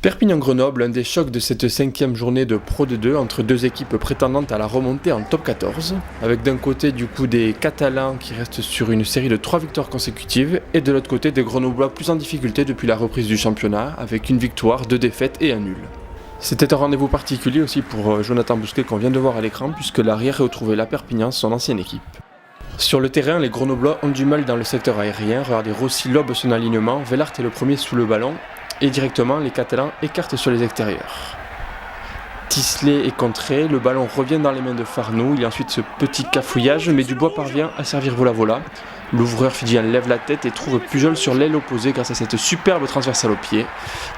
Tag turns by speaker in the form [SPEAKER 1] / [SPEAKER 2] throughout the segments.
[SPEAKER 1] Perpignan-Grenoble, un des chocs de cette 5e journée de Pro D2 entre deux équipes prétendantes à la remontée en top 14, avec d'un côté du coup des Catalans qui restent sur une série de 3 victoires consécutives et de l'autre côté des Grenoblois plus en difficulté depuis la reprise du championnat avec une victoire, 2 défaites et un nul. C'était un rendez-vous particulier aussi pour Jonathan Bousquet qu'on vient de voir à l'écran puisque l'arrière retrouvait la Perpignan, son ancienne équipe. Sur le terrain, les Grenoblois ont du mal dans le secteur aérien. Regardez, Rossi lobe son alignement, Vellart est le premier sous le ballon et directement les Catalans écartent sur les extérieurs. Tisley est contré, le ballon revient dans les mains de Farnou, il y a ensuite ce petit cafouillage mais Dubois parvient à servir Vola. L'ouvreur fidjien lève la tête et trouve Pujol sur l'aile opposée grâce à cette superbe transversale au pied.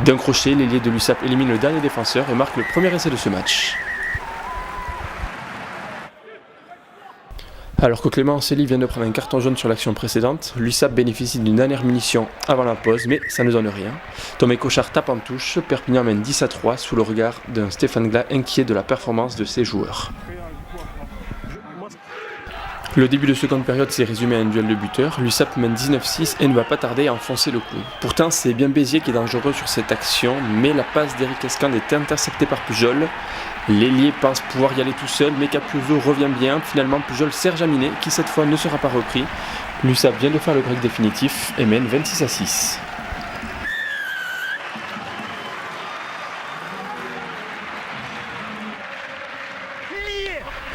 [SPEAKER 1] D'un crochet, l'ailier de l'USAP élimine le dernier défenseur et marque le premier essai de ce match. Alors que Clément Anceli vient de prendre un carton jaune sur l'action précédente, l'USAP bénéficie d'une dernière munition avant la pause, mais ça ne donne rien. Thomas Cochard tape en touche, Perpignan mène 10-3 sous le regard d'un Stéphane Glas inquiet de la performance de ses joueurs. Le début de seconde période s'est résumé à un duel de buteurs, l'USAP mène 19-6 et ne va pas tarder à enfoncer le clou. Pourtant c'est bien Béziers qui est dangereux sur cette action, mais la passe d'Eric Escand est interceptée par Pujol. L'ailier pense pouvoir y aller tout seul, mais Capuzzo revient bien. Finalement, Pujol sert Jaminet, qui cette fois ne sera pas repris. L'USAP vient de faire le break définitif et mène 26-6.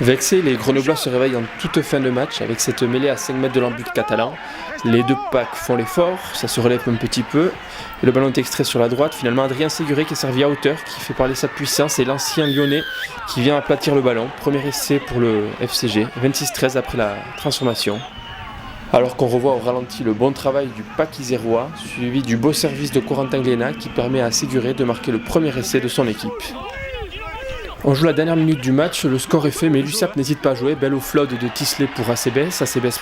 [SPEAKER 1] Vexés, les Grenoblois se réveillent en toute fin de match avec cette mêlée à 5 mètres de l'embut catalan. Les deux packs font l'effort, ça se relève un petit peu. Et le ballon est extrait sur la droite. Finalement, Adrien Séguré qui est servi à hauteur, qui fait parler sa puissance. Et l'ancien lyonnais qui vient aplatir le ballon. Premier essai pour le FCG, 26-13 après la transformation. Alors qu'on revoit au ralenti le bon travail du pack isérois, suivi du beau service de Corentin Glénat qui permet à Séguré de marquer le premier essai de son équipe. On joue la dernière minute du match, le score est fait mais l'USAP n'hésite pas à jouer, belle offload de Tisley pour Acebes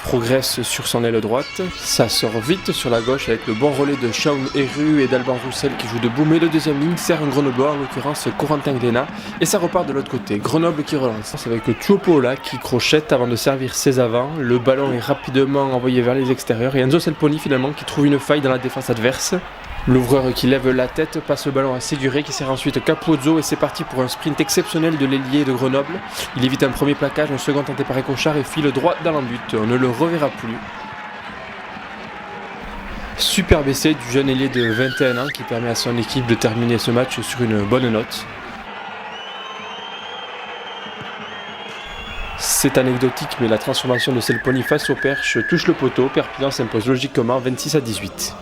[SPEAKER 1] progresse sur son aile droite, ça sort vite sur la gauche avec le bon relais de Shaun Héru et d'Alban Roussel qui jouent debout, mais le deuxième ligne sert un Grenoblois, en l'occurrence Corentin Glénat, et ça repart de l'autre côté, Grenoble qui relance, avec Tuopola qui crochette avant de servir ses avants, le ballon est rapidement envoyé vers les extérieurs et Enzo Selponi finalement qui trouve une faille dans la défense adverse. L'ouvreur qui lève la tête passe le ballon à Séguré qui sert ensuite Capuzzo et c'est parti pour un sprint exceptionnel de l'ailier de Grenoble. Il évite un premier plaquage, un second tenté par Cochard et file droit dans l'embut. On ne le reverra plus. Superbe essai du jeune ailier de 21 ans qui permet à son équipe de terminer ce match sur une bonne note. C'est anecdotique mais la transformation de Selponi face au perche touche le poteau. Perpignan s'impose logiquement 26-18.